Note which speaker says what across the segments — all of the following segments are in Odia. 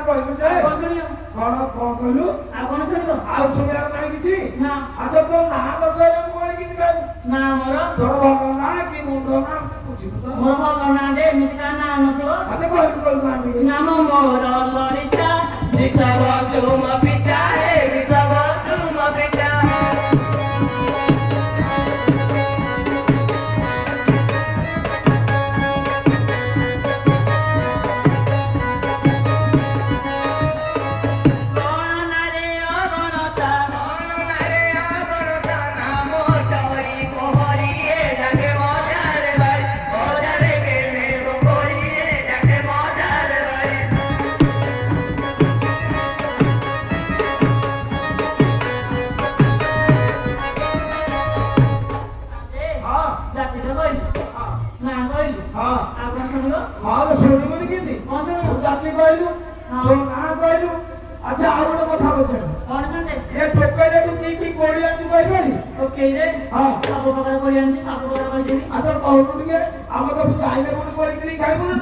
Speaker 1: କହିଲୁ ଯେ କଣ କହିଲୁ ଆଉ ଶୁଣିବାର ନାହିଁ କିଛି ଆଚ୍ଛା ତୋ ନାଁ ଲଗେଇଲେ ମୁଁ କଣ କିଛି ଗାଇବୁ
Speaker 2: ନା ମୋର
Speaker 1: ତୋର ଭଲ ନା କି ମୁଣ୍ଡ ନା ବୁଝିବୁ ତ
Speaker 2: ମୋର ଭଲ ନା ଦେ ଏମିତି କା ନା ନଥିବ
Speaker 1: ଆଚ୍ଛା କହିଲୁ ନାଁ ଟିକେ
Speaker 2: ନାମ ମୋର ଲଳିତା ঋষভ ତୁମ ପିତା ହେ ঋଷଭ ତୁମ ପିତା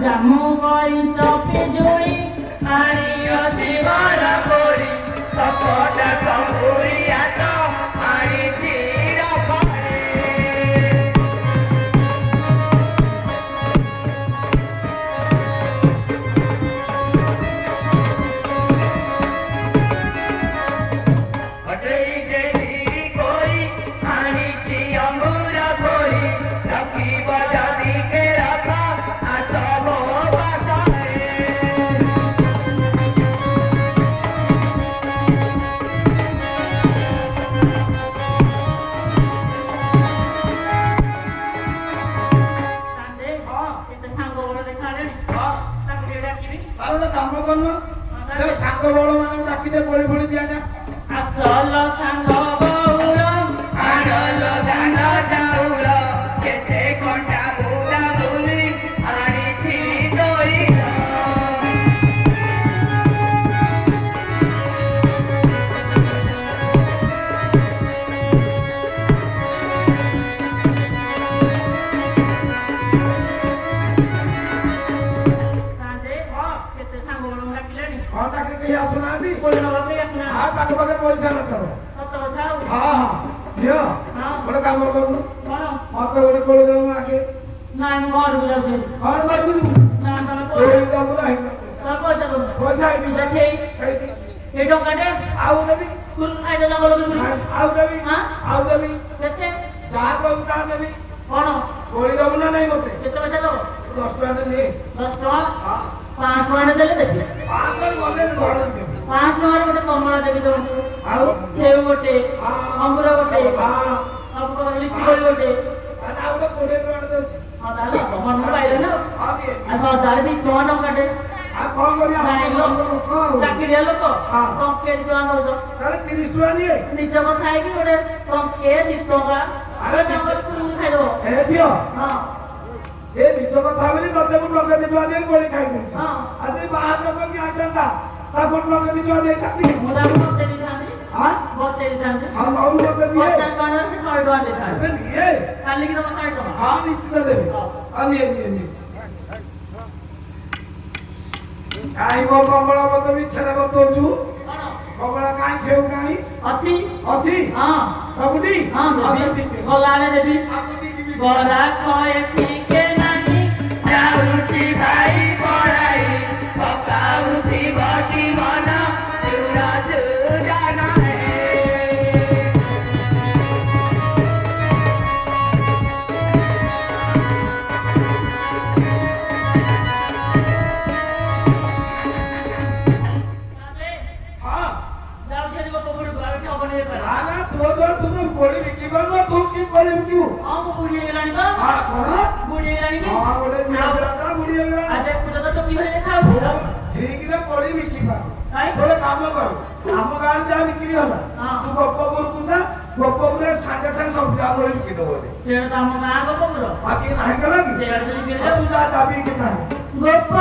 Speaker 2: জামু কইছ পিজুଳି আনিও জীবন করি সপটা সম্পুরিয়া তো আনিছি রকমে হটেই দেবি করি আনিছি অঙ্গুর করি রাখিব যাদিকে রাখা আসব বাসায় ସାଙ୍ଗ ବଳ ମାନେ ଡାକିଦେ ବଳି ବଳି ଦିଆଯା আসল ସାଙ୍ଗ ବଉଳ ଆଣଲ ଧାନ ଚାଉଳ କେତେ କଣ୍ଟା ବୁଲା ବୁଲି ଆଣିଛି ଦଇଲ କେତେ ସାଙ୍ଗ ବଳ ଡାକିଲେଣି ହଁ ଡାକି କେହି ଆସୁନାହାନ୍ତି ପାଖ ପାଖେ ପଇସା ନଥିବ ଝିଅ ଗୋଟେ କାମ କରୁନୁ ମତେ ଗୋଟେ କୋଳି ଦଉନୁ ଆଗେ ଘରକୁ ଯିବୁ ପଇସା ଏଇ ଟଙ୍କାଟେ ଆଉ ଦେବି ଆଉ ଦେବି ଆଉ ଦେବି ଯାହା କହିବୁ ତାହା ଦେବି କଣ କୋଳି ଦବୁ ନା ନାଇଁ ମତେ କେତେ ପଇସା ଦବ 10 ଟଙ୍କା ନିଏ 10 ଟଙ୍କା 5 ଟଙ୍କା ଦେଲେ ଦେବି 5 ଟଙ୍କା ଗଲେ ଘରକୁ ଦେବି 5 ଟଙ୍କାର ଗୋଟେ କମଳା ଦେବି ତମକୁ ଆଉ ସେଉ ଗୋଟେ ଅଙ୍ଗୁର ଗୋଟେ ଆଉ ଲିଚି କୋଳି ଗୋଟେ ଆଉ ଗୋଟେ 20 ଟଙ୍କା ଦେଉଛି ହଁ ତାହେଲେ ତମର ପାଇଲେ ନା ଆଉ ସଦାଳେ ବି ଟଙ୍କାଟେ ଆଉ କଣ କରିବା ଚାକିରିଆ ଲୋକ ଟଙ୍କେ 2 ଟଙ୍କା ଦଉଛ ତାହେଲେ 30 ଟଙ୍କା ନିଏ ନିଜ କଥା ହେଇକି ଗୋଟେ ଟଙ୍କେ 2 ଟଙ୍କା ଆରେ ଖାଇଦବ ଏ ଝିଅ ହଁ ଏ ନିଜ କଥା ବୋଲି ତତେ ମୁଁ ଟଙ୍କା 2 ଟଙ୍କା ଦେଇ କୋଳି ଖାଇ ଦେଇଛି ଆଜି ବାହାର ଲୋକ କି ଆଇଥାନ୍ତା ତା କୋଣ ଟଙ୍କା 2 ଟଙ୍କା ଦେଇଥାନ୍ତି ମୁଁ ତାକୁ ମତେ ଦେଇଥାନ୍ତି ମତେ ଦେଇଥାନ୍ତି ଆଉ ନଉ ମତେ ଦିଏ 50 ଟଙ୍କା ସେ 100 ଟଙ୍କା ଦେଇଥାନ୍ତି ନିଏ କାଲି କି ତମ 100 ଟଙ୍କା ହଁ ନିଶ୍ଚିତ ଦେବି ଆଉ ନିଏ କାଇଁ ମୋ କମଳା ମତେ ମିଛରେ ବତଉଛୁ କମଳା କାଇଁ ସେଉ କାଇଁ ଅଛି ହଁ ସବୁଠି ହଁ ଦେବି ଗଲାରେ ଦେବି ଗରା କଏ ଟିକେ ନାହିଁ ଯାଉଛି ଭାଇ ପଳାଇ ପକାଉଥି ବଟି ମନ ଚୁରା ଚୁରା ନାହିଁ कोड़ी बिकी बनो तू की कोड़ी बिकी हां वो बुढ़ी गेलानी तो हां कोन बुढ़ी गेलानी की हां गोटे झिया बेटा बुढ़ी गेलानी आज पूजा तो टोपी भले खाओ ठीक रे कोड़ी बिकी बा बोले काम कर काम गाड़ जा बिकी होला तू गोपपुर को जा गोपपुर सागे संग सब जा बोले बिकी दबो से काम गां गोपपुर बाकी नाही गला की तू जा जा बिकी था गोप